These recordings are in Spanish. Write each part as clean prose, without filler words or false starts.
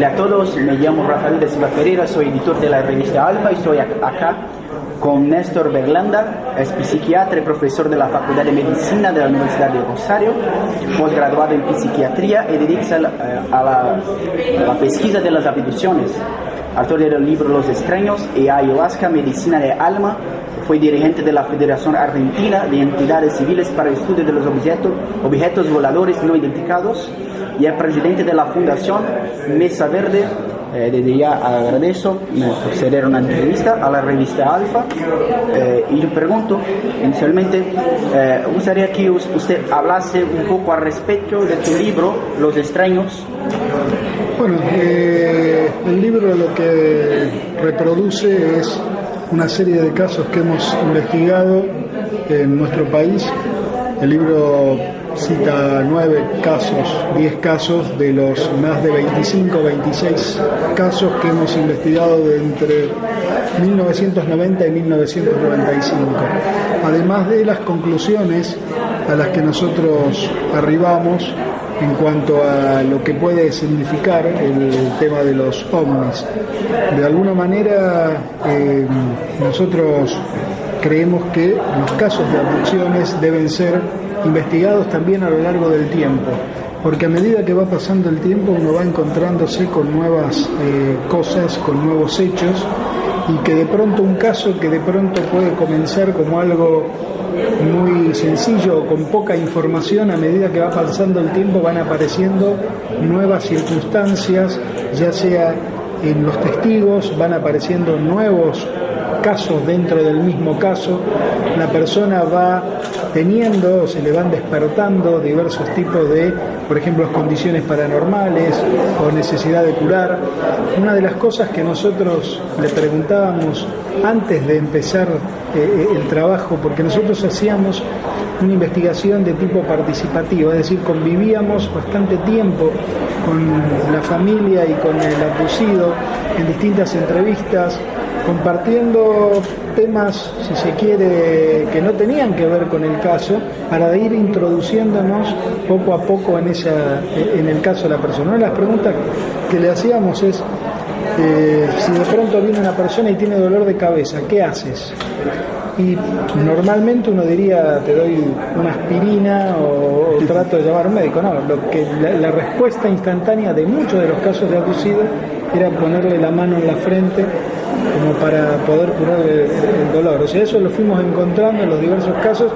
Hola a todos, me llamo Rafael de Silva Pereira, soy editor de la revista Alfa y estoy acá con Néstor Berlanda, es psiquiatra y profesor de la Facultad de Medicina de la Universidad de Rosario, posgraduado en psiquiatría y dedica a la pesquisa de las abducciones. Autor del libro Los extraños y Ayahuasca, Medicina de Alma. Fue dirigente de la Federación Argentina de Entidades Civiles para el Estudio de los Objetos Voladores No Identificados y es presidente de la Fundación Mesa Verde. Desde ya agradezco por ceder una entrevista a la revista Alfa y le pregunto inicialmente, gustaría que usted hablase un poco al respecto de tu libro Los extraños. Bueno, el libro lo que reproduce es una serie de casos que hemos investigado en nuestro país. El libro cita 10 casos de los más de 25, 26 casos que hemos investigado de entre 1990 y 1995. Además de las conclusiones a las que nosotros arribamos en cuanto a lo que puede significar el tema de los ovnis. De alguna manera, nosotros creemos que los casos de abducciones deben ser investigados también a lo largo del tiempo, porque a medida que va pasando el tiempo uno va encontrándose con nuevas cosas, con nuevos hechos, y que de pronto un caso que de pronto puede comenzar como algo muy sencillo, con poca información, a medida que va pasando el tiempo van apareciendo nuevas circunstancias, ya sea en los testigos, van apareciendo nuevos casos dentro del mismo caso, la persona va teniendo, se le van despertando diversos tipos de, por ejemplo, condiciones paranormales o necesidad de curar. Una de las cosas que nosotros le preguntábamos antes de empezar el trabajo, porque nosotros hacíamos una investigación de tipo participativo, es decir, convivíamos bastante tiempo con la familia y con el abducido en distintas entrevistas, compartiendo temas, si se quiere, que no tenían que ver con el caso, para ir introduciéndonos poco a poco en el caso de la persona. Una de las preguntas que le hacíamos es, si de pronto viene una persona y tiene dolor de cabeza, ¿qué haces? Y normalmente uno diría, te doy una aspirina o trato de llamar a un médico. No, la respuesta instantánea de muchos de los casos de abducido era ponerle la mano en la frente como para poder curar el dolor. O sea, eso lo fuimos encontrando en los diversos casos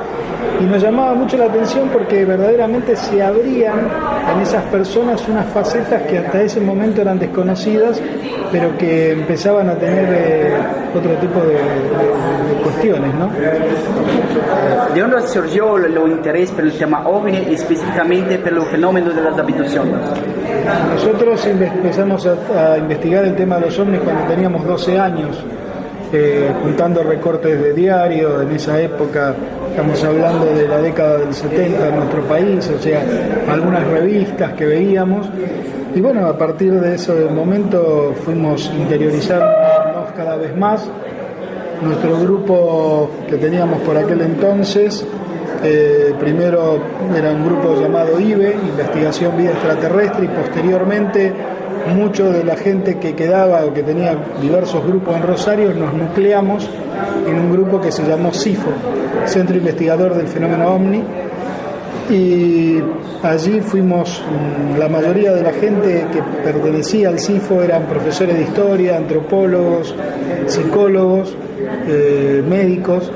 y nos llamaba mucho la atención porque verdaderamente se abrían en esas personas unas facetas que hasta ese momento eran desconocidas, pero que empezaban a tener otro tipo de cuestiones, ¿no? ¿De dónde surgió el interés por el tema OVNI y específicamente por los fenómenos de las abducciones? Nosotros empezamos a investigar el tema de los ovnis cuando teníamos 12 años, juntando recortes de diario. En esa época, estamos hablando de la década del 70 en nuestro país, o sea, algunas revistas que veíamos. Y bueno, a partir de ese momento fuimos interiorizándonos cada vez más. Nuestro grupo que teníamos por aquel entonces, primero era un grupo llamado IVE, Investigación Vida Extraterrestre, y posteriormente mucho de la gente que quedaba o que tenía diversos grupos en Rosario nos nucleamos en un grupo que se llamó CIFO, Centro Investigador del Fenómeno OVNI, y allí fuimos, la mayoría de la gente que pertenecía al CIFO eran profesores de historia, antropólogos, psicólogos, médicos.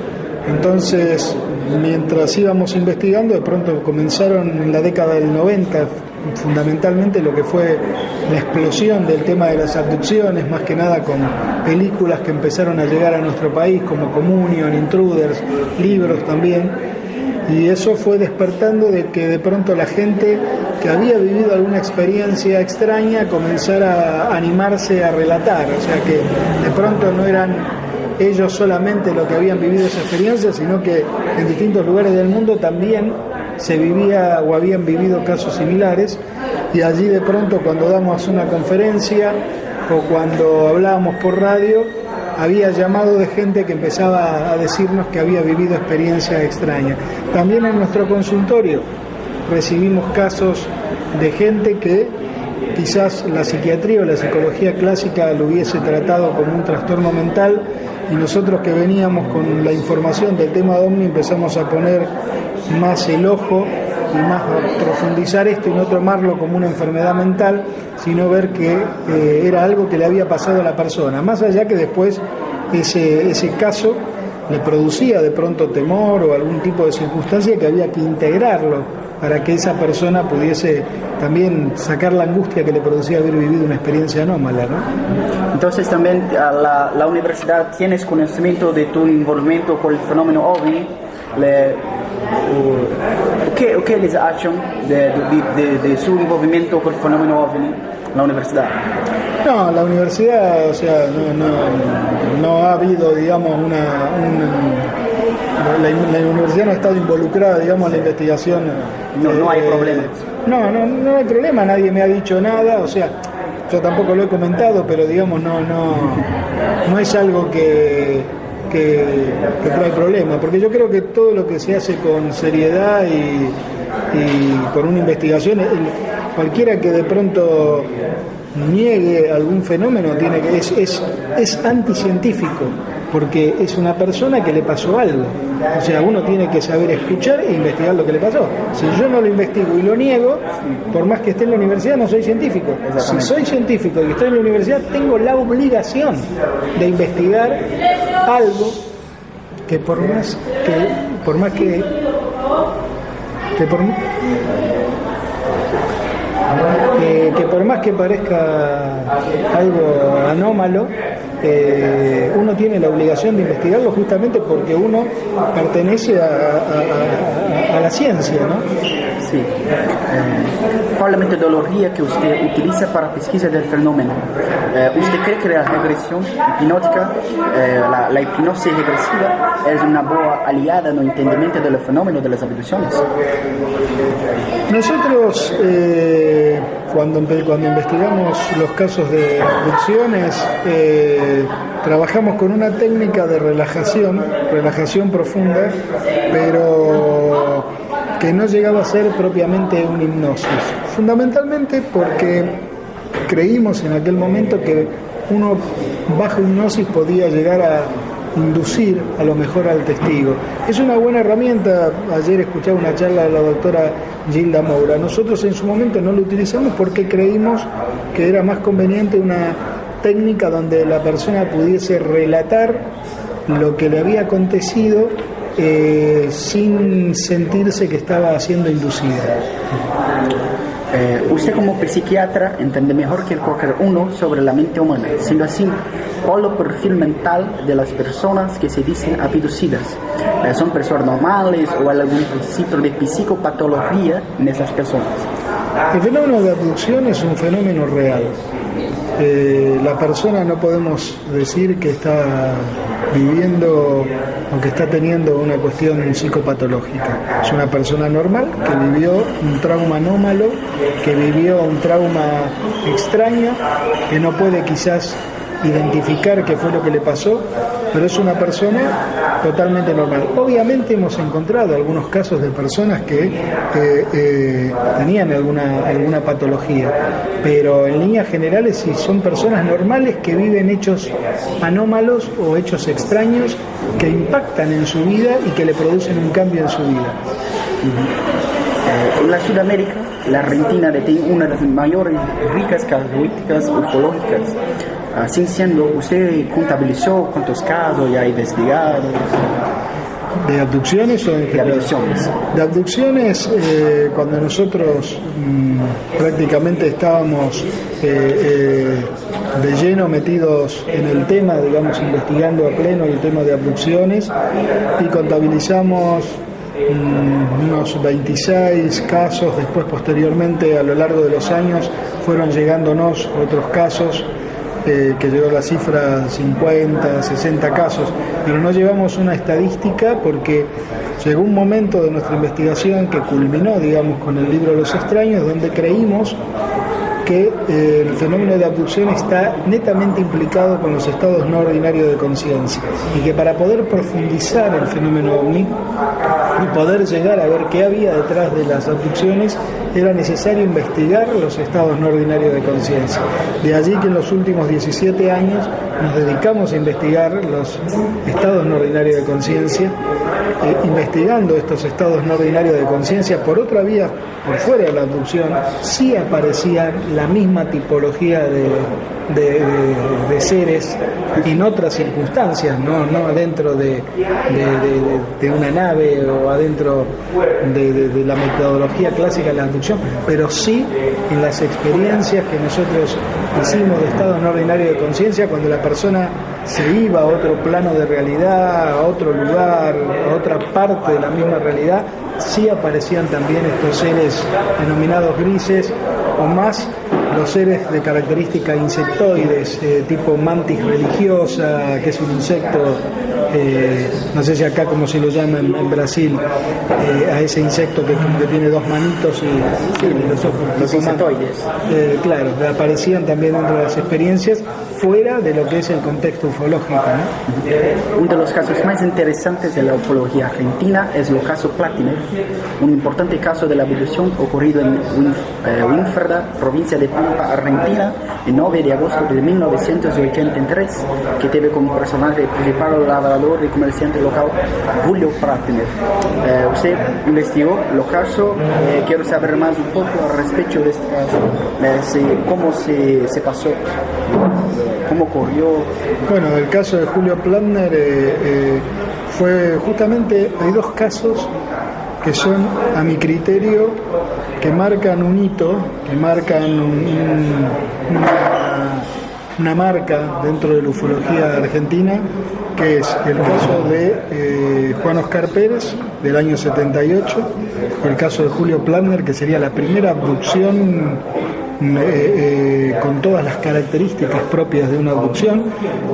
Entonces, mientras íbamos investigando, de pronto comenzaron en la década del 90 fundamentalmente lo que fue la explosión del tema de las abducciones, más que nada con películas que empezaron a llegar a nuestro país como Communion, Intruders, libros también, y eso fue despertando de que de pronto la gente que había vivido alguna experiencia extraña comenzara a animarse a relatar, o sea que de pronto no eran ellos solamente los que habían vivido esa experiencia, sino que en distintos lugares del mundo también se vivía o habían vivido casos similares, y allí de pronto cuando damos una conferencia o cuando hablábamos por radio había llamado de gente que empezaba a decirnos que había vivido experiencias extrañas. También en nuestro consultorio recibimos casos de gente que quizás la psiquiatría o la psicología clásica lo hubiese tratado como un trastorno mental, y nosotros que veníamos con la información del tema de OVNI empezamos a poner más el ojo y más a profundizar esto y no tomarlo como una enfermedad mental, sino ver que era algo que le había pasado a la persona, más allá que después ese caso le producía de pronto temor o algún tipo de circunstancia que había que integrarlo para que esa persona pudiese también sacar la angustia que le producía haber vivido una experiencia anómala, ¿no? Entonces también la universidad tienes conocimiento de tu envolvimiento con el fenómeno OVNI. ¿Qué les ha hecho de su envolvimiento con el fenómeno OVNI la universidad? No, la universidad, o sea, no ha habido, digamos, la universidad no ha estado involucrada, digamos, en la investigación. No hay problema. No hay problema, nadie me ha dicho nada, o sea, yo tampoco lo he comentado, pero digamos, no es algo que trae problema, porque yo creo que todo lo que se hace con seriedad y con una investigación, cualquiera que de pronto niegue algún fenómeno es anticientífico, porque es una persona que le pasó algo. O sea, uno tiene que saber escuchar e investigar lo que le pasó. Si yo no lo investigo y lo niego, por más que esté en la universidad, no soy científico. Si soy científico y estoy en la universidad, tengo la obligación de investigar algo que por más que parezca algo anómalo, uno tiene la obligación de investigarlo justamente porque uno pertenece a la ciencia, ¿no? Sí. ¿Cuál es la metodología que usted utiliza para pesquisa del fenómeno? ¿Usted cree que la regresión hipnótica, la hipnosis regresiva, es una buena aliada en el entendimiento del fenómeno de las abducciones? Nosotros, cuando investigamos los casos de abducciones, trabajamos con una técnica de relajación profunda, pero que no llegaba a ser propiamente una hipnosis. Fundamentalmente porque creímos en aquel momento que uno bajo hipnosis podía llegar a inducir a lo mejor al testigo. Es una buena herramienta. Ayer escuchaba una charla de la doctora Gilda Moura. Nosotros en su momento no lo utilizamos porque creímos que era más conveniente una técnica donde la persona pudiese relatar lo que le había acontecido sin sentirse que estaba siendo inducida. Usted como psiquiatra entiende mejor que cualquier uno sobre la mente humana. Siendo así, ¿cuál es el perfil mental de las personas que se dicen abducidas? ¿Son personas normales o hay algún tipo de psicopatología en esas personas? El fenómeno de abducción es un fenómeno real. La persona no podemos decir que está viviendo o que está teniendo una cuestión psicopatológica. Es una persona normal que vivió un trauma anómalo, que vivió un trauma extraño, que no puede quizás identificar qué fue lo que le pasó, pero es una persona totalmente normal. Obviamente hemos encontrado algunos casos de personas que tenían alguna patología, pero en líneas generales sí son personas normales que viven hechos anómalos o hechos extraños que impactan en su vida y que le producen un cambio en su vida. En la Sudamérica, la Argentina tiene una de las mayores ricas características ufológicas. Así siendo, ¿usted contabilizó cuántos casos ya ha investigado? ¿De abducciones o de abducciones? De abducciones, cuando nosotros prácticamente estábamos de lleno metidos en el tema, digamos, investigando a pleno el tema de abducciones, y contabilizamos unos 26 casos. Después, posteriormente, a lo largo de los años, fueron llegándonos otros casos, que llegó a la cifra 50, 60 casos, pero no llevamos una estadística porque llegó un momento de nuestra investigación que culminó, digamos, con el libro Los Extraños, donde creímos que el fenómeno de abducción está netamente implicado con los estados no ordinarios de conciencia, y que para poder profundizar el fenómeno OVNI y poder llegar a ver qué había detrás de las abducciones, era necesario investigar los estados no ordinarios de conciencia. De allí que en los últimos 17 años nos dedicamos a investigar los estados no ordinarios de conciencia, investigando estos estados no ordinarios de conciencia por otra vía, por fuera de la abducción, sí aparecía la misma tipología de seres en otras circunstancias, no adentro de una nave o adentro de la metodología clásica de la abducción, pero sí en las experiencias que nosotros hicimos de estados no ordinarios de conciencia, cuando la persona se iba a otro plano de realidad, a otro lugar, a otra parte de la misma realidad, sí aparecían también estos seres denominados grises, o más los seres de características insectoides, tipo mantis religiosa, que es un insecto, no sé si acá como se lo llama en Brasil, a ese insecto que tiene dos manitos y los ojos. Los insectoides. Claro, aparecían también dentro de las experiencias, fuera de lo que es el contexto ufológico, ¿no? Uno de los casos más interesantes de la ufología argentina es el caso Platiner, un importante caso de la abducción ocurrido en Winferda, provincia de Pampa, Argentina, el 9 de agosto de 1983, que tiene como personaje principal el lavador y comerciante local Julio Platiner. Usted investigó el caso, quiero saber más un poco al respecto de este caso, cómo se pasó, cómo ocurrió. Bueno, el caso de Julio Platner fue justamente, hay dos casos que son, a mi criterio, que marcan un hito, que marcan una marca dentro de la ufología argentina, que es el caso de Juan Oscar Pérez, del año 78, el caso de Julio Platner, que sería la primera abducción con todas las características propias de una abducción.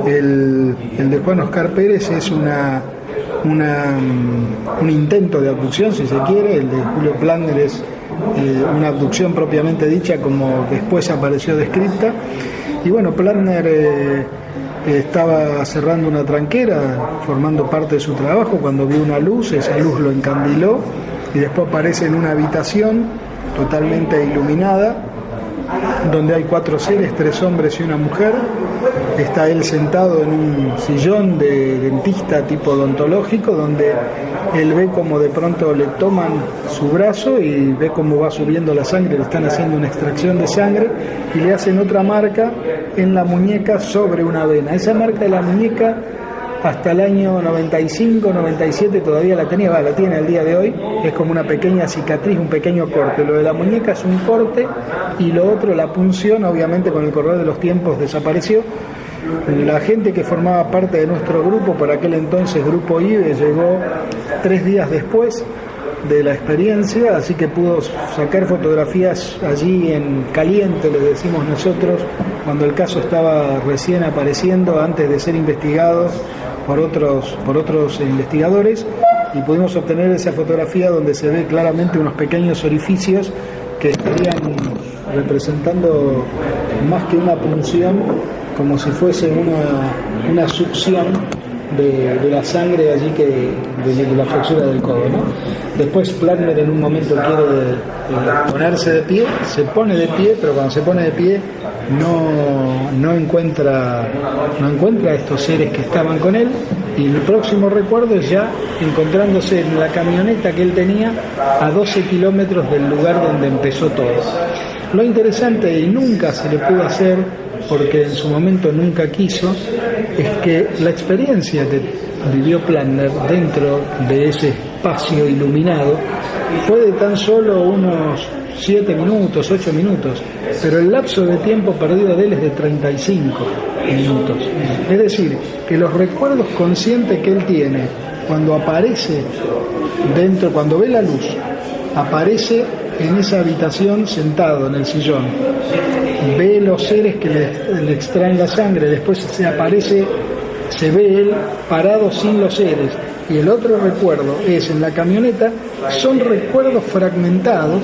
El de Juan Oscar Pérez es un intento de abducción, si se quiere. El de Julio Platner es una abducción propiamente dicha, como después apareció descrita. Y bueno, Platner estaba cerrando una tranquera, formando parte de su trabajo, cuando vio una luz, esa luz lo encandiló, y después aparece en una habitación totalmente iluminada, donde hay 4 seres, 3 hombres y una mujer. Está él sentado en un sillón de dentista tipo odontológico, donde él ve como de pronto le toman su brazo y ve cómo va subiendo la sangre, le están haciendo una extracción de sangre y le hacen otra marca en la muñeca sobre una vena. Esa marca de la muñeca hasta el año 95, 97 todavía la tenía, la tiene al día de hoy, es como una pequeña cicatriz, un pequeño corte. Lo de la muñeca es un corte y lo otro, la punción, obviamente con el correr de los tiempos desapareció. La gente que formaba parte de nuestro grupo, por aquel entonces Grupo IBE, llegó 3 días después de la experiencia, así que pudo sacar fotografías allí en caliente, le decimos nosotros, cuando el caso estaba recién apareciendo, antes de ser investigado por otros investigadores, y pudimos obtener esa fotografía donde se ve claramente unos pequeños orificios que estarían representando más que una punción, como si fuese una succión de la sangre allí de la fractura del codo, ¿no? Después Platner en un momento quiere ponerse de pie, se pone de pie, pero cuando se pone de pie no encuentra a estos seres que estaban con él, y el próximo recuerdo es ya encontrándose en la camioneta que él tenía a 12 kilómetros del lugar donde empezó todo. Lo interesante, y nunca se le pudo hacer porque en su momento nunca quiso, es que la experiencia que vivió Platner dentro de ese espacio iluminado fue de tan solo unos 7 minutos, 8 minutos, pero el lapso de tiempo perdido de él es de 35 minutos. Es decir, que los recuerdos conscientes que él tiene cuando aparece dentro, cuando ve la luz, aparece en esa habitación sentado en el sillón, ve los seres que le extraen la sangre, después se ve él parado sin los seres, y el otro recuerdo es en la camioneta. Son recuerdos fragmentados,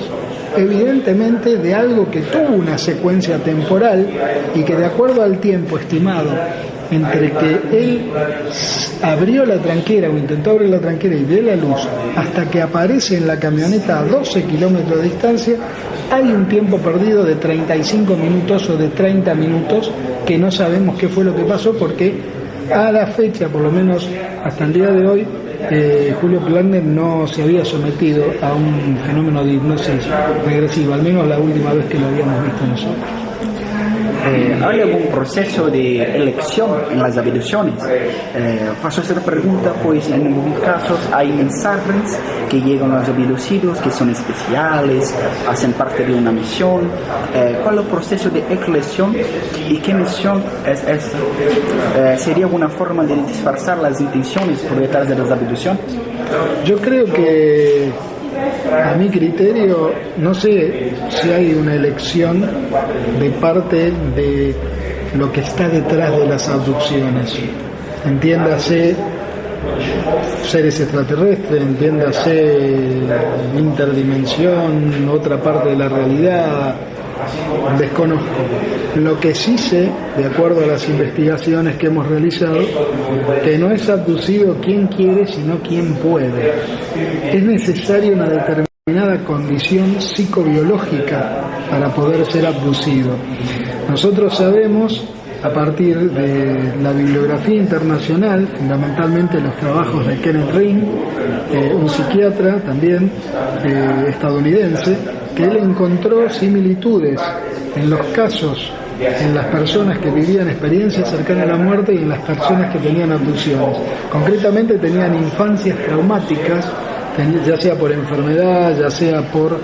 evidentemente de algo que tuvo una secuencia temporal y que, de acuerdo al tiempo estimado entre que él abrió la tranquera o intentó abrir la tranquera y dio la luz hasta que aparece en la camioneta a 12 kilómetros de distancia, hay un tiempo perdido de 35 minutos o de 30 minutos que no sabemos qué fue lo que pasó, porque a la fecha, por lo menos hasta el día de hoy, Julio Plandner no se había sometido a un fenómeno de hipnosis regresiva, al menos la última vez que lo habíamos visto nosotros. ¿Hay algún proceso de elección en las abducciones? Paso a hacer pregunta, pues en algunos casos hay mensajes que llegan a los abducidos que son especiales, hacen parte de una misión. ¿Cuál es el proceso de elección y qué misión es esa? ¿Sería alguna forma de disfrazar las intenciones por detrás de las abducciones? Yo creo que, a mi criterio, no sé si hay una elección de parte de lo que está detrás de las abducciones. Entiéndase seres extraterrestres, entiéndase interdimensión, otra parte de la realidad, desconozco. Lo que sí sé, de acuerdo a las investigaciones que hemos realizado, que no es abducido quien quiere, sino quien puede. Es necesaria una determinada condición psicobiológica para poder ser abducido. Nosotros sabemos, a partir de la bibliografía internacional, fundamentalmente los trabajos de Kenneth Ring, un psiquiatra también estadounidense, que él encontró similitudes en los casos, en las personas que vivían experiencias cercanas a la muerte y en las personas que tenían abducciones. Concretamente tenían infancias traumáticas, ya sea por enfermedad, ya sea por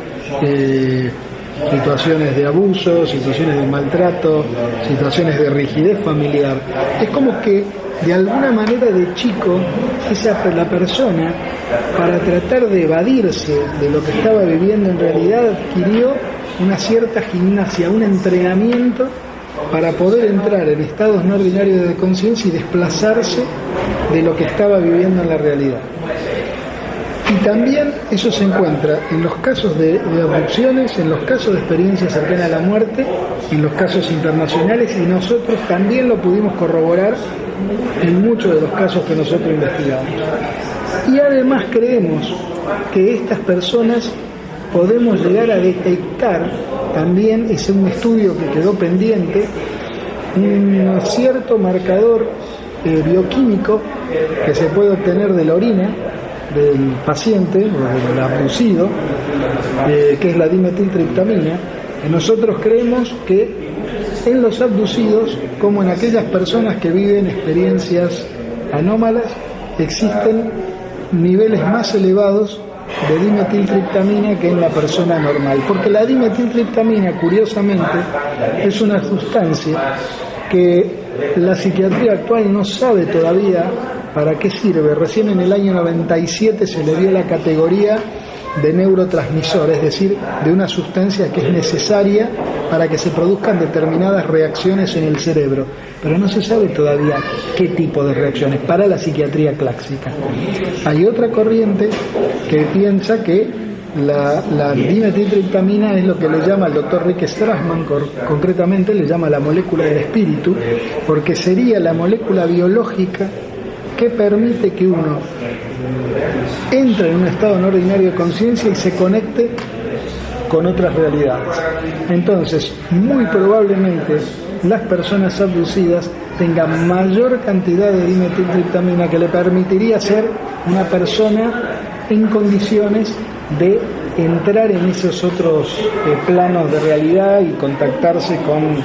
situaciones de abuso, situaciones de maltrato, situaciones de rigidez familiar. Es como que de alguna manera de chico la persona, para tratar de evadirse de lo que estaba viviendo en realidad, adquirió una cierta gimnasia, un entrenamiento para poder entrar en estados no ordinarios de conciencia y desplazarse de lo que estaba viviendo en la realidad. Y también eso se encuentra en los casos de abducciones, en los casos de experiencias cercanas a la muerte, en los casos internacionales, y nosotros también lo pudimos corroborar en muchos de los casos que nosotros investigamos. Y además creemos que estas personas podemos llegar a detectar, también es un estudio que quedó pendiente, un cierto marcador bioquímico que se puede obtener de la orina del paciente o del abducido, que es la dimetiltriptamina. Nosotros creemos que en los abducidos, como en aquellas personas que viven experiencias anómalas, existen niveles más elevados de dimetiltriptamina que en la persona normal, porque la dimetiltriptamina, curiosamente, es una sustancia que la psiquiatría actual no sabe todavía para qué sirve. Recién en el año 97 se le dio la categoría de neurotransmisor, es decir, de una sustancia que es necesaria para que se produzcan determinadas reacciones en el cerebro, pero no se sabe todavía qué tipo de reacciones para la psiquiatría clásica. Hay otra corriente que piensa que la dimetiltriptamina es lo que le llama el doctor Rick Strassman, concretamente le llama la molécula del espíritu, porque sería la molécula biológica que permite que uno entre en un estado no ordinario de conciencia y se conecte con otras realidades. Entonces, muy probablemente las personas abducidas tengan mayor cantidad de dimetiltriptamina que le permitiría ser una persona en condiciones de entrar en esos otros planos de realidad y contactarse con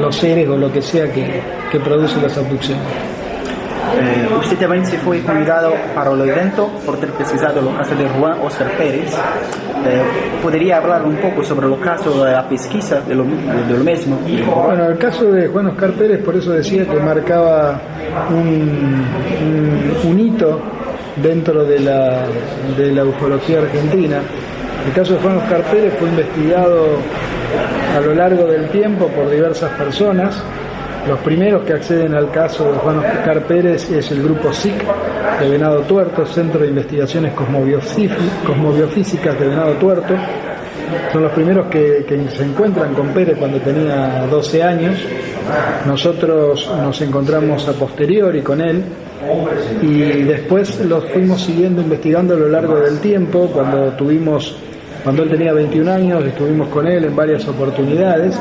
los seres o lo que sea que produce las abducciones. Usted también se fue convidado para el evento por ter pesquisado el caso de Juan Oscar Pérez. ¿Podría hablar un poco sobre el caso de la pesquisa de lo mismo? Bueno, el caso de Juan Oscar Pérez, por eso decía que marcaba un hito dentro de la ufología argentina. El caso de Juan Oscar Pérez fue investigado a lo largo del tiempo por diversas personas. Los primeros que acceden al caso de Juan Oscar Pérez es el grupo SIC de Venado Tuerto, Centro de Investigaciones Cosmobiofísicas de Venado Tuerto, son los primeros que se encuentran con Pérez cuando tenía 12 años. Nosotros nos encontramos a posteriori con él y después los fuimos siguiendo, investigando a lo largo del tiempo. Cuando él tenía 21 años estuvimos con él en varias oportunidades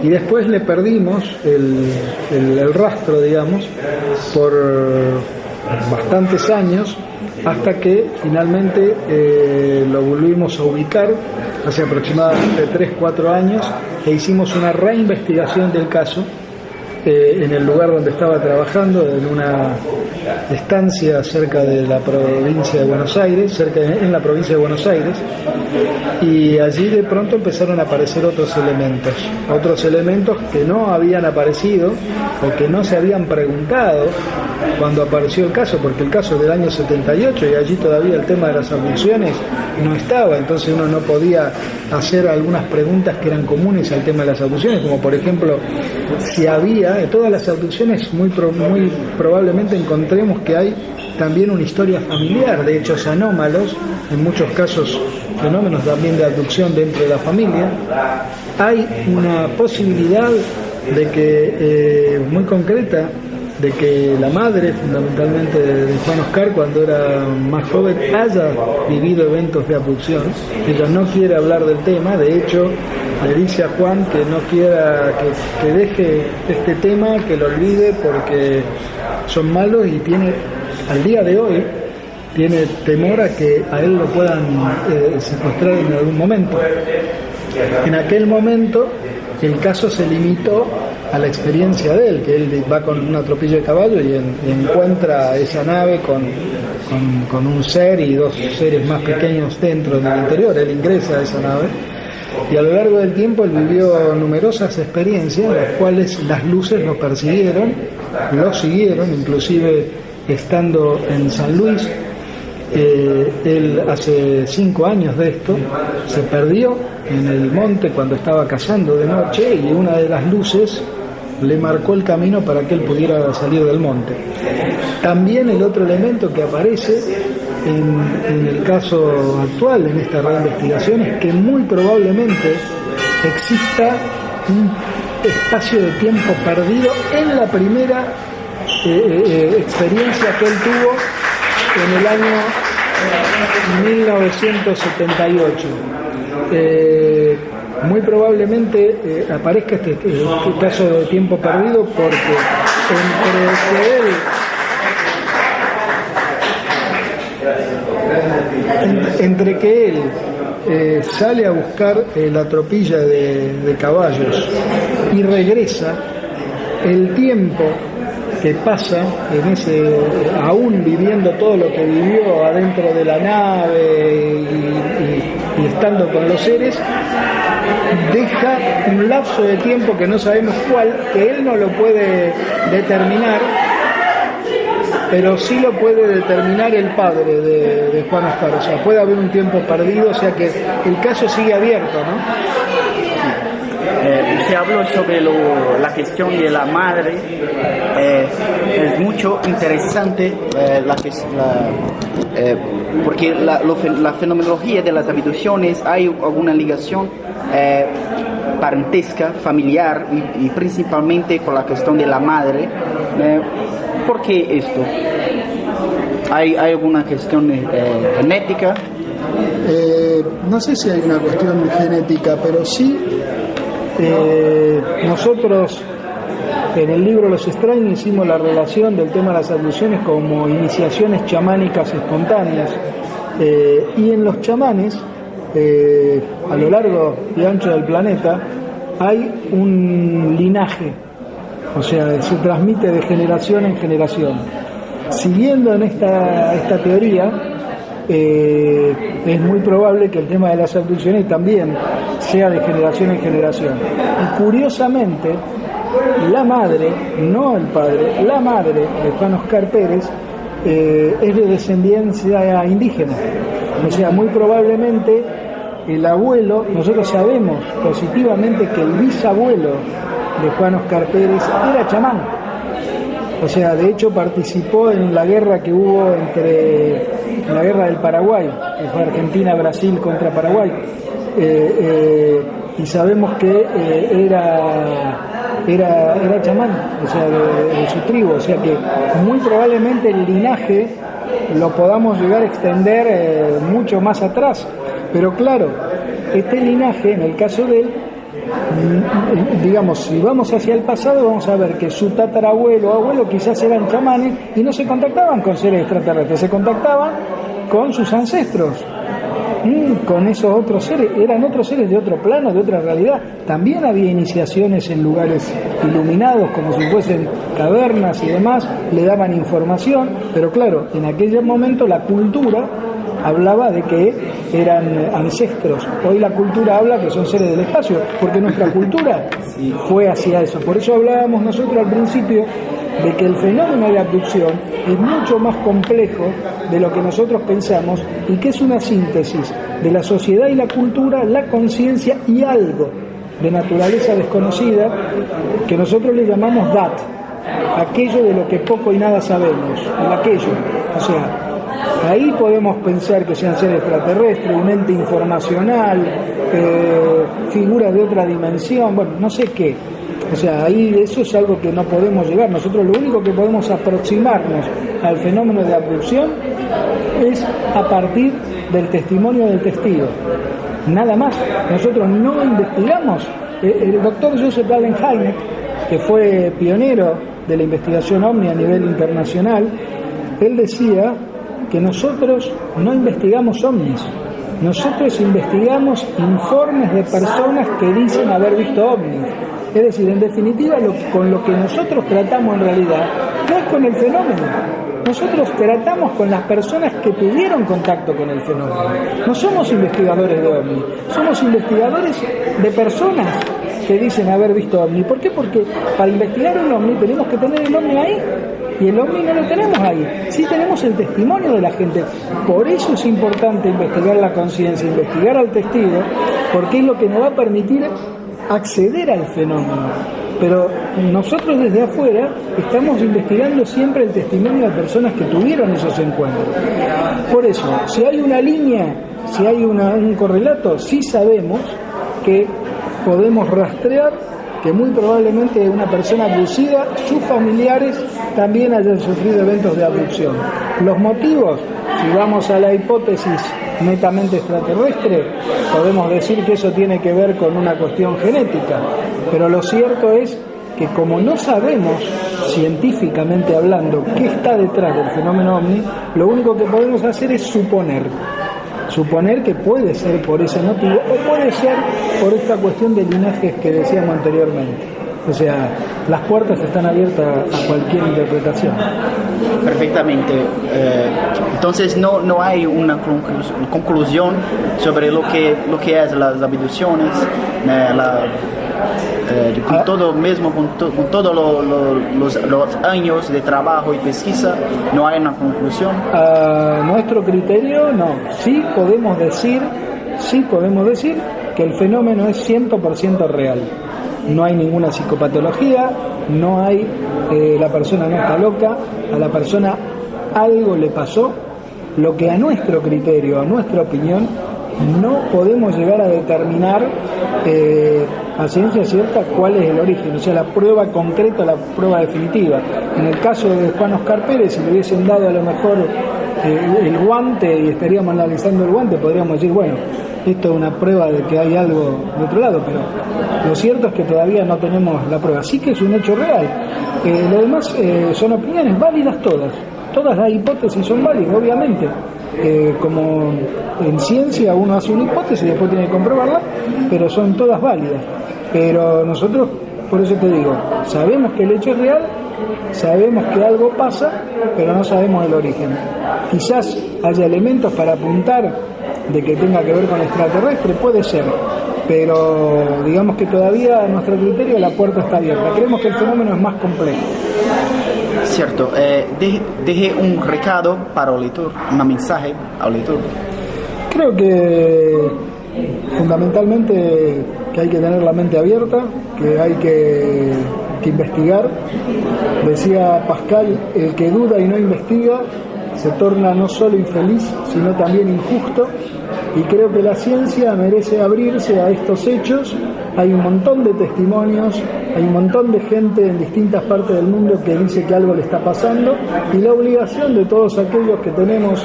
y después le perdimos el rastro, digamos, por bastantes años, hasta que finalmente lo volvimos a ubicar hace aproximadamente 3-4 años e hicimos una reinvestigación del caso en el lugar donde estaba trabajando, en una estancia cerca de la provincia de Buenos Aires, en la provincia de Buenos Aires, y allí de pronto empezaron a aparecer otros elementos que no habían aparecido o que no se habían preguntado cuando apareció el caso, porque el caso es del año 78 y allí todavía el tema de las abducciones no estaba, entonces uno no podía hacer algunas preguntas que eran comunes al tema de las abducciones, como por ejemplo si había, de todas las abducciones muy probablemente encontremos que hay también una historia familiar de hechos anómalos, en muchos casos fenómenos también de abducción dentro de la familia. Hay una posibilidad de que, muy concreta, de que la madre, fundamentalmente de Juan Oscar, cuando era más joven, haya vivido eventos de abducción. Ella no quiere hablar del tema, de hecho le dice a Juan que no quiera, que deje este tema, que lo olvide porque son malos, y al día de hoy tiene temor a que a él lo puedan secuestrar en algún momento. En aquel momento el caso se limitó a la experiencia de él, que él va con una tropilla de caballo y encuentra esa nave con un ser y dos seres más pequeños dentro del interior. Él ingresa a esa nave y a lo largo del tiempo él vivió numerosas experiencias en las cuales las luces lo persiguieron, lo siguieron, inclusive estando en San Luis. Él hace 5 años de esto se perdió en el monte cuando estaba cazando de noche y una de las luces le marcó el camino para que él pudiera salir del monte. También el otro elemento que aparece en el caso actual, en esta reinvestigación, es que muy probablemente exista un espacio de tiempo perdido en la primera experiencia que él tuvo en el año 1978. Muy probablemente aparezca este caso de tiempo perdido porque entre que él sale a buscar la tropilla de caballos y regresa, el tiempo que pasa aún viviendo todo lo que vivió adentro de la nave y estando con los seres, deja un lapso de tiempo que no sabemos cuál, que él no lo puede determinar, pero sí lo puede determinar el padre de Juan Oscar. O sea, puede haber un tiempo perdido, o sea que el caso sigue abierto, ¿no? Se habló sobre la cuestión de la madre. Es mucho interesante porque la fenomenología de las abducciones hay alguna ligación parentesca, familiar y principalmente con la cuestión de la madre. ¿Por qué esto? ¿Hay alguna cuestión genética? No sé si hay una cuestión genética, pero sí nosotros en el libro Los Extraños hicimos la relación del tema de las abducciones como iniciaciones chamánicas espontáneas, y en los chamanes a lo largo y ancho del planeta hay un linaje, o sea, se transmite de generación en generación. Siguiendo en esta teoría, es muy probable que el tema de las abducciones también sea de generación en generación. Y curiosamente, la madre, no el padre, la madre de Juan Oscar Pérez es de descendencia indígena. O sea, muy probablemente el abuelo, nosotros sabemos positivamente que el bisabuelo de Juan Oscar Pérez era chamán. O sea, de hecho participó en la guerra que hubo entre la guerra del Paraguay, que fue Argentina-Brasil contra Paraguay, y sabemos que era chamán, o sea, de su tribu, o sea que muy probablemente el linaje lo podamos llegar a extender mucho más atrás, pero claro, este linaje, en el caso de él, digamos, si vamos hacia el pasado, vamos a ver que su tatarabuelo o abuelo quizás eran chamanes y no se contactaban con seres extraterrestres, se contactaban con sus ancestros, con esos otros seres, eran otros seres de otro plano, de otra realidad. También había iniciaciones en lugares iluminados, como si fuesen cavernas y demás, le daban información, pero claro, en aquel momento la cultura hablaba de que eran ancestros. Hoy la cultura habla que son seres del espacio, porque nuestra cultura fue hacia eso. Por eso hablábamos nosotros al principio de que el fenómeno de abducción es mucho más complejo de lo que nosotros pensamos y que es una síntesis de la sociedad y la cultura, la conciencia y algo de naturaleza desconocida que nosotros le llamamos DAT, aquello de lo que poco y nada sabemos, el aquello, o sea, ahí podemos pensar que sean seres extraterrestres, un ente informacional, figuras de otra dimensión, bueno, no sé qué. O sea, ahí eso es algo que no podemos llegar. Nosotros lo único que podemos aproximarnos al fenómeno de abducción es a partir del testimonio del testigo. Nada más. Nosotros no investigamos. El doctor Joseph Allen Hynek, que fue pionero de la investigación OVNI a nivel internacional, él decía que nosotros no investigamos ovnis, nosotros investigamos informes de personas que dicen haber visto ovnis. Es decir, en definitiva, con lo que nosotros tratamos en realidad no es con el fenómeno. Nosotros tratamos con las personas que tuvieron contacto con el fenómeno. No somos investigadores de ovni, somos investigadores de personas que dicen haber visto ovni. ¿Por qué? Porque para investigar un ovni tenemos que tener el ovni ahí. Y el ovni no lo tenemos ahí, sí tenemos el testimonio de la gente. Por eso es importante investigar la conciencia, investigar al testigo, porque es lo que nos va a permitir acceder al fenómeno. Pero nosotros desde afuera estamos investigando siempre el testimonio de personas que tuvieron esos encuentros. Por eso, si hay una línea, si hay un correlato, sí sabemos que podemos rastrear que muy probablemente una persona abducida, sus familiares también hayan sufrido eventos de abducción. Los motivos, si vamos a la hipótesis netamente extraterrestre, podemos decir que eso tiene que ver con una cuestión genética, pero lo cierto es que como no sabemos, científicamente hablando, qué está detrás del fenómeno OVNI, lo único que podemos hacer es suponer que puede ser por ese motivo o puede ser por esta cuestión de linajes que decíamos anteriormente. O sea, las puertas están abiertas a cualquier interpretación. Perfectamente. Entonces no hay una conclusión sobre lo que es las abducciones, con todo mismo, con todos los años de trabajo y pesquisa, no hay una conclusión. A nuestro criterio, no. Sí podemos decir que el fenómeno es 100% real. No hay ninguna psicopatología, no hay, la persona no está loca, a la persona algo le pasó. Lo que a nuestro criterio, a nuestra opinión, no podemos llegar a determinar a ciencia cierta cuál es el origen, o sea, la prueba concreta, la prueba definitiva. En el caso de Juan Oscar Pérez, si le hubiesen dado a lo mejor el guante y estaríamos analizando el guante, podríamos decir, bueno, esto es una prueba de que hay algo de otro lado, pero lo cierto es que todavía no tenemos la prueba. Sí que es un hecho real. Lo demás son opiniones válidas todas las hipótesis son válidas, obviamente. Como en ciencia uno hace una hipótesis y después tiene que comprobarla, pero son todas válidas. Pero nosotros, por eso te digo, sabemos que el hecho es real, sabemos que algo pasa, pero no sabemos el origen. Quizás haya elementos para apuntar de que tenga que ver con extraterrestre, puede ser, pero digamos que todavía a nuestro criterio la puerta está abierta. Creemos que el fenómeno es más complejo. Cierto, dejé un recado para el lector, un mensaje al lector. Creo que fundamentalmente que hay que tener la mente abierta, que hay que investigar. Decía Pascal, el que duda y no investiga se torna no solo infeliz, sino también injusto, y creo que la ciencia merece abrirse a estos hechos. Hay un montón de testimonios, hay un montón de gente en distintas partes del mundo que dice que algo le está pasando, y la obligación de todos aquellos que tenemos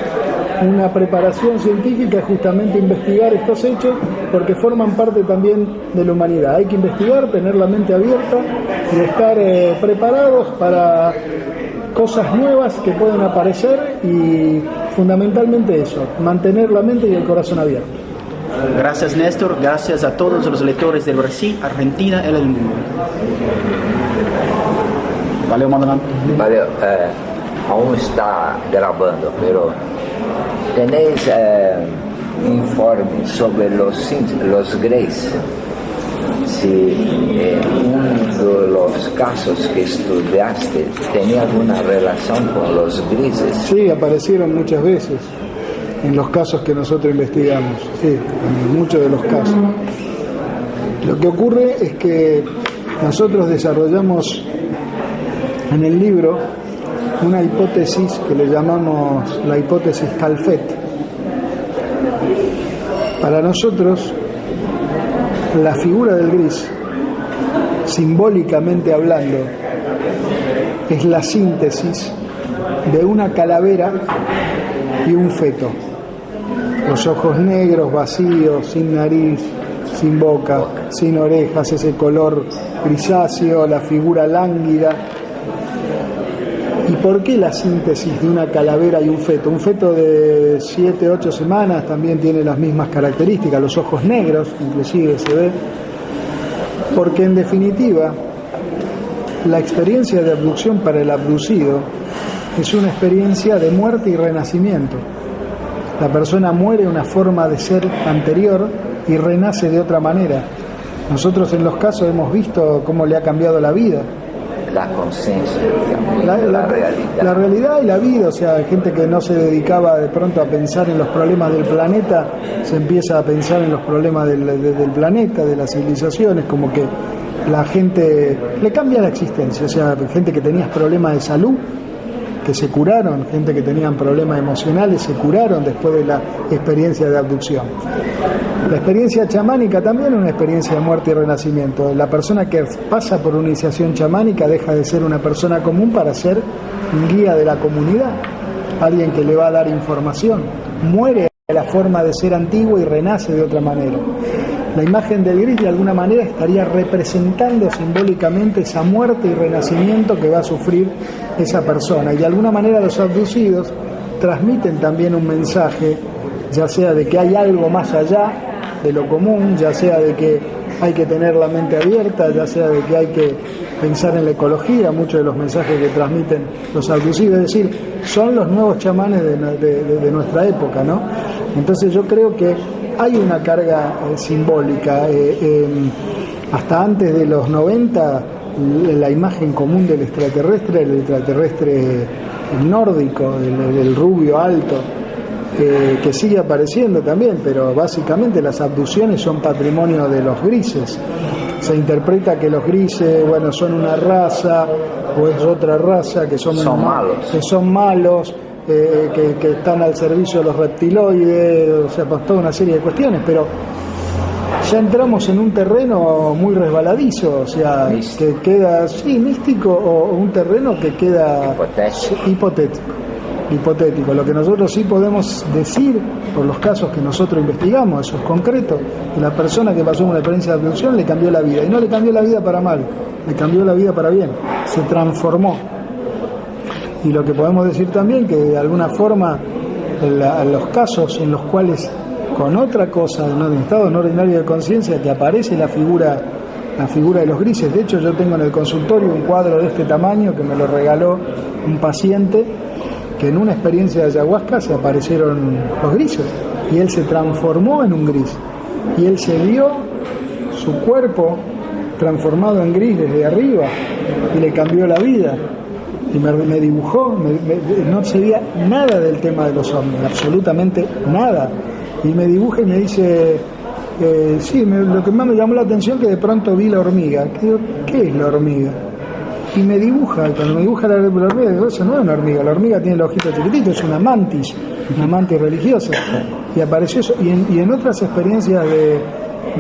una preparación científica es justamente investigar estos hechos, porque forman parte también de la humanidad. Hay que investigar, tener la mente abierta y estar preparados para cosas nuevas que pueden aparecer, y fundamentalmente eso, mantener la mente y el corazón abierto. Gracias, Néstor. Gracias a todos los lectores del Brasil, Argentina y del mundo. Valeu, Manoel. Valeu. Aún está grabando, pero ¿tenéis informes sobre los Greys? Si uno de los casos que estudiaste tenía alguna relación con los grises. Sí, aparecieron muchas veces en los casos que nosotros investigamos, sí, en muchos de los casos. Lo que ocurre es que nosotros desarrollamos en el libro una hipótesis que le llamamos la hipótesis Calfet. Para nosotros, la figura del gris, simbólicamente hablando, es la síntesis de una calavera y un feto. Los ojos negros, vacíos, sin nariz, sin boca, sin orejas, ese color grisáceo, la figura lánguida. ¿Y por qué la síntesis de una calavera y un feto? Un feto de 7, 8 semanas también tiene las mismas características, los ojos negros, inclusive se ve, porque en definitiva la experiencia de abducción para el abducido es una experiencia de muerte y renacimiento. La persona muere una forma de ser anterior y renace de otra manera. Nosotros en los casos hemos visto cómo le ha cambiado la vida. La conciencia, la realidad. La realidad y la vida, o sea, hay gente que no se dedicaba de pronto a pensar en los problemas del planeta, se empieza a pensar en los problemas del planeta, de las civilizaciones, como que la gente le cambia la existencia, o sea, gente que tenía problemas de salud, que se curaron, gente que tenían problemas emocionales se curaron después de la experiencia de abducción. La experiencia chamánica también es una experiencia de muerte y renacimiento. La persona que pasa por una iniciación chamánica deja de ser una persona común para ser un guía de la comunidad, alguien que le va a dar información. Muere de la forma de ser antiguo y renace de otra manera. La imagen del gris de alguna manera estaría representando simbólicamente esa muerte y renacimiento que va a sufrir esa persona, y de alguna manera los abducidos transmiten también un mensaje, ya sea de que hay algo más allá de lo común, ya sea de que hay que tener la mente abierta, ya sea de que hay que pensar en la ecología, muchos de los mensajes que transmiten los abducidos, es decir, son los nuevos chamanes de nuestra época, ¿no? Entonces yo creo que hay una carga simbólica. Hasta antes de los 90, la imagen común del extraterrestre, el extraterrestre nórdico, el rubio alto, que sigue apareciendo también, pero básicamente las abducciones son patrimonio de los grises. Se interpreta que los grises, bueno, son una raza o es otra raza, que son malos, que están al servicio de los reptiloides, o sea, pues toda una serie de cuestiones, pero ya entramos en un terreno muy resbaladizo, o sea, místico. Que queda, sí, místico, o un terreno que queda hipotético. Lo que nosotros sí podemos decir, por los casos que nosotros investigamos, eso es concreto, que la persona que pasó una experiencia de abducción le cambió la vida, y no le cambió la vida para mal, le cambió la vida para bien, se transformó. Y lo que podemos decir también, que de alguna forma los casos en los cuales con otra cosa, en un estado no ordinario de conciencia, que aparece la figura de los grises. De hecho, yo tengo en el consultorio un cuadro de este tamaño que me lo regaló un paciente, que en una experiencia de ayahuasca se aparecieron los grises y él se transformó en un gris, y él se vio su cuerpo transformado en gris desde arriba y le cambió la vida. Y me dibujó, no se veía nada del tema de los ovnis, absolutamente nada. Y me dibuja y me dice, lo que más me llamó la atención, que de pronto vi la hormiga. ¿Qué es la hormiga? y me dibuja, y cuando me dibuja la hormiga, digo, eso no es una hormiga, la hormiga tiene el ojito chiquitito, es una mantis religiosa, y apareció eso, y en otras experiencias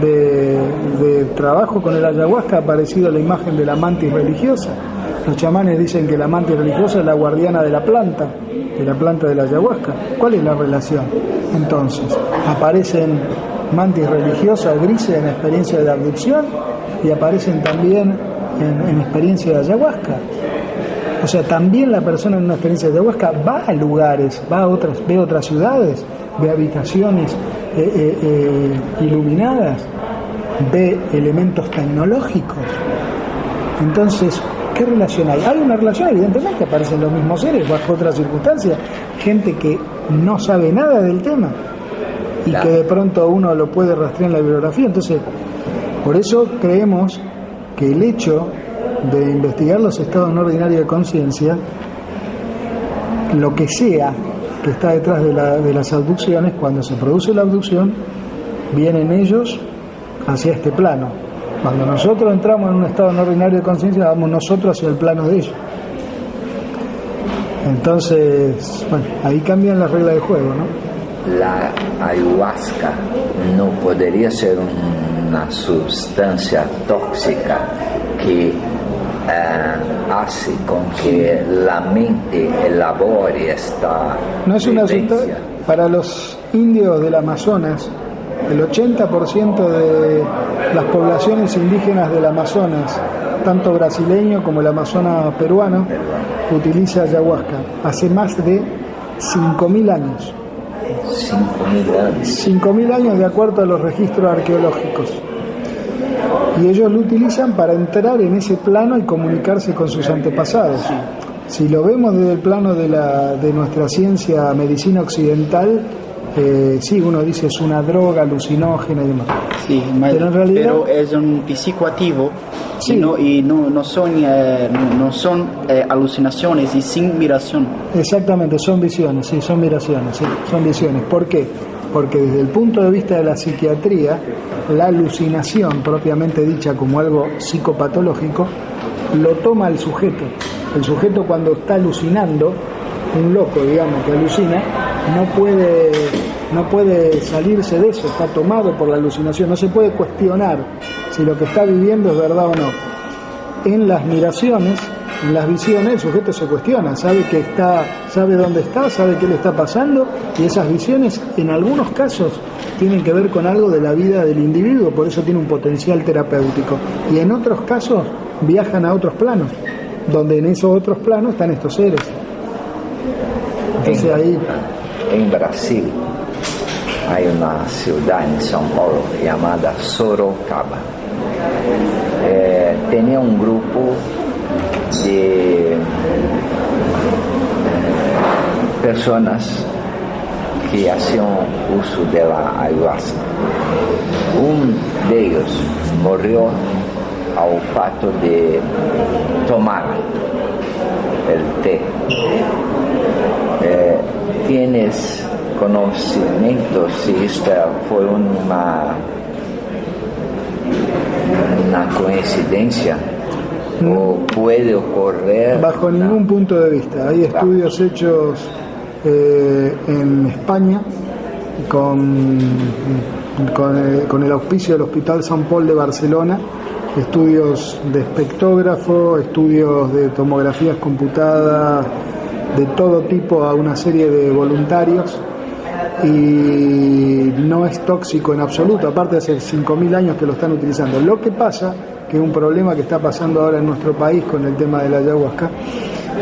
de trabajo con el ayahuasca ha aparecido la imagen de la mantis religiosa. Los chamanes dicen que la mantis religiosa es la guardiana de la planta de la ayahuasca. ¿Cuál es la relación? Entonces, aparecen mantis religiosas grises en experiencia de abducción y aparecen también en experiencia de ayahuasca. O sea, también la persona en una experiencia de ayahuasca va a lugares, ve otras ciudades, ve habitaciones iluminadas, ve elementos tecnológicos. Entonces, ¿qué relación hay? Hay una relación, evidentemente, aparecen los mismos seres bajo otras circunstancias, gente que no sabe nada del tema y que de pronto uno lo puede rastrear en la bibliografía. Entonces, por eso creemos que el hecho de investigar los estados no ordinarios de conciencia, lo que sea que está detrás de las abducciones, cuando se produce la abducción, vienen ellos hacia este plano. Cuando nosotros entramos en un estado no ordinario de conciencia, vamos nosotros hacia el plano de ellos. Entonces, bueno, ahí cambian las reglas de juego, ¿no? La ayahuasca no podría ser una sustancia tóxica que hace con que la mente elabore esta no es una vivencia. sustancia. Para los indios del Amazonas, el 80% de las poblaciones indígenas del Amazonas, tanto brasileño como el Amazonas peruano, utiliza ayahuasca hace más de 5.000 años. 5.000 años. 5.000 años de acuerdo a los registros arqueológicos. Y ellos lo utilizan para entrar en ese plano y comunicarse con sus antepasados. Si lo vemos desde el plano de nuestra ciencia, medicina occidental, sí, uno dice es una droga alucinógena y demás. Sí, pero en realidad, pero es un psicoactivo, sí, y no son alucinaciones y sin miración. Exactamente, son visiones, sí, son miraciones, sí, son visiones. ¿Por qué? Porque desde el punto de vista de la psiquiatría, la alucinación propiamente dicha como algo psicopatológico, lo toma el sujeto. El sujeto cuando está alucinando, un loco, digamos, que alucina, no puede salirse de eso, está tomado por la alucinación, no se puede cuestionar si lo que está viviendo es verdad o no. En las miraciones, en las visiones, el sujeto se cuestiona, sabe dónde está, sabe qué le está pasando, y esas visiones en algunos casos tienen que ver con algo de la vida del individuo, por eso tiene un potencial terapéutico, y en otros casos viajan a otros planos, donde en esos otros planos están estos seres. Entonces ahí... En Brasil hay una ciudad en São Paulo llamada Sorocaba. Tenía un grupo de personas que hacían uso de la ayahuasca. Un de ellos murió al fato de tomar el té. ¿Tienes conocimiento si esta fue una coincidencia o puede ocurrir? Bajo ningún punto de vista. Hay estudios hechos en España con el auspicio del Hospital Sant Pol de Barcelona, estudios de espectógrafo, estudios de tomografías computadas de todo tipo a una serie de voluntarios, y no es tóxico en absoluto, aparte de hace 5.000 años que lo están utilizando. Lo que pasa, que es un problema que está pasando ahora en nuestro país con el tema de la ayahuasca,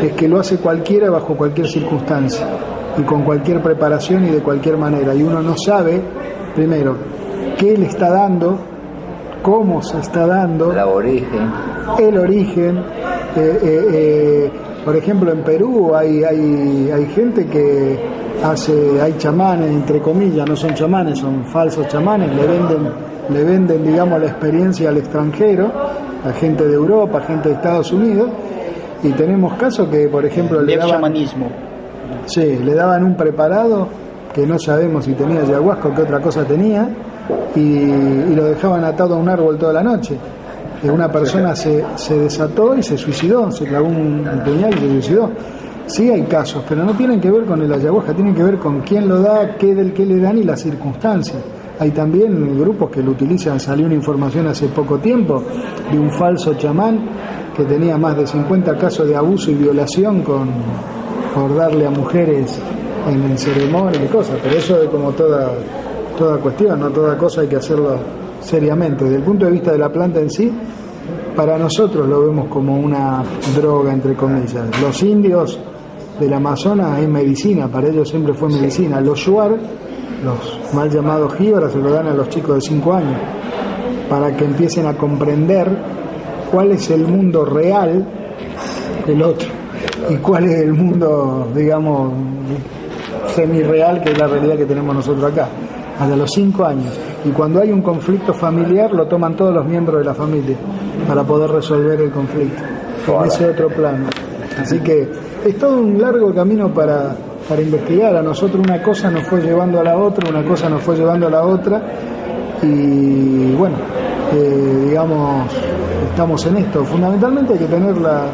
es que lo hace cualquiera bajo cualquier circunstancia y con cualquier preparación y de cualquier manera, y uno no sabe, primero, qué le está dando, cómo se está dando, el origen. Por ejemplo, en Perú hay gente que hay chamanes, entre comillas, no son chamanes, son falsos chamanes, le venden, digamos, la experiencia al extranjero, a gente de Europa, a gente de Estados Unidos, y tenemos casos que, por ejemplo, le daban un preparado que no sabemos si tenía ayahuasca o qué otra cosa tenía, y lo dejaban atado a un árbol toda la noche. una persona se desató y se suicidó, se clavó un puñal y se suicidó. Sí hay casos, pero no tienen que ver con el ayahuasca, tienen que ver con quién lo da, qué del que le dan y las circunstancias. Hay también grupos que lo utilizan. Salió una información hace poco tiempo de un falso chamán que tenía más de 50 casos de abuso y violación por darle a mujeres en ceremonia y cosas, pero eso es como toda cuestión, no toda cosa hay que hacerlo seriamente. Desde el punto de vista de la planta en sí, para nosotros lo vemos como una droga, entre comillas. Los indios del Amazonas es medicina, para ellos siempre fue medicina. Los shuar, los mal llamados jíbaras, se lo dan a los chicos de 5 años para que empiecen a comprender cuál es el mundo real del otro y cuál es el mundo, digamos, semi-real, que es la realidad que tenemos nosotros acá, hasta los 5 años. Y cuando hay un conflicto familiar, lo toman todos los miembros de la familia para poder resolver el conflicto en ese otro plano. Así que es todo un largo camino para investigar. A nosotros una cosa nos fue llevando a la otra, una cosa nos fue llevando a la otra, y bueno, digamos, estamos en esto. Fundamentalmente hay que tener la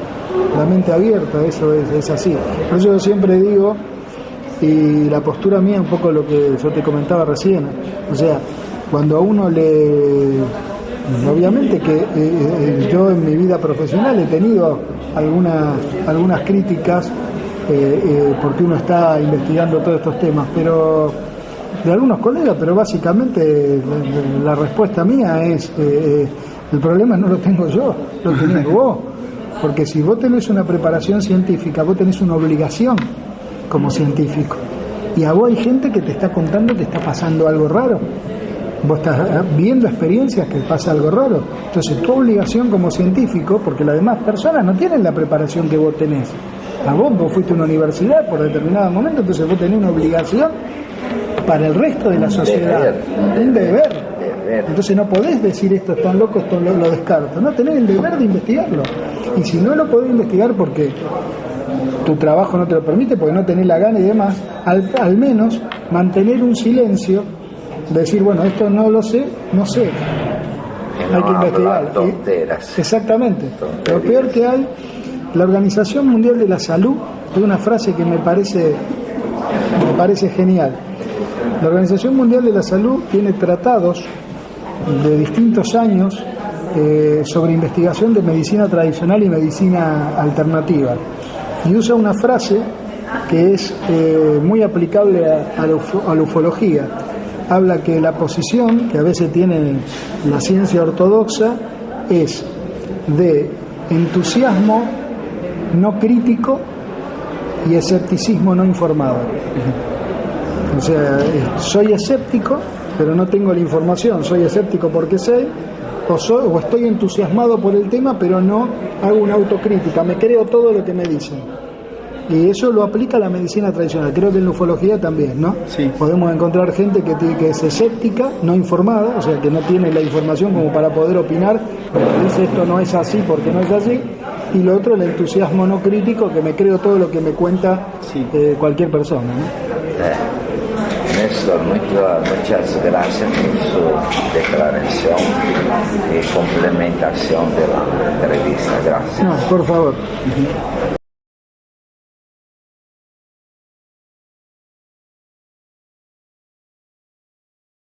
mente abierta, eso es así. Por eso yo siempre digo, y la postura mía, un poco lo que yo te comentaba recién, o sea, cuando a uno obviamente que yo en mi vida profesional he tenido algunas críticas porque uno está investigando todos estos temas, pero de algunos colegas, pero básicamente la respuesta mía es el problema no lo tengo yo, lo tenés vos, porque si vos tenés una preparación científica, vos tenés una obligación como científico, y a vos hay gente que te está contando que está pasando algo raro, vos estás viendo experiencias que pasa algo raro, entonces tu obligación como científico, porque las demás personas no tienen la preparación que vos tenés, vos fuiste a una universidad por determinado momento, entonces vos tenés una obligación para el resto de la sociedad, un deber. Entonces no podés decir esto es tan loco, esto lo descarto, no, tenés el deber de investigarlo, y si no lo podés investigar porque tu trabajo no te lo permite, porque no tenés la gana y demás, al menos mantener un silencio, decir, bueno, esto no lo sé, no sé, hay que investigar. Exactamente. Lo peor que hay, la Organización Mundial de la Salud, es una frase que me parece genial. La Organización Mundial de la Salud tiene tratados de distintos años sobre investigación de medicina tradicional y medicina alternativa, y usa una frase que es muy aplicable a la ufología. Habla que la posición que a veces tiene la ciencia ortodoxa es de entusiasmo no crítico y escepticismo no informado. O sea, soy escéptico, pero no tengo la información. Soy escéptico porque sé, o estoy entusiasmado por el tema, pero no hago una autocrítica, me creo todo lo que me dicen. Y eso lo aplica a la medicina tradicional. Creo que en la ufología también, ¿no? Sí. Podemos encontrar gente que es escéptica, no informada, o sea, que no tiene la información como para poder opinar, pero dice esto no es así porque no es así. Y lo otro, el entusiasmo no crítico, que me creo todo lo que me cuenta cualquier persona, ¿no? Néstor, muchas gracias por su declaración y complementación de la entrevista. Gracias. No, por favor.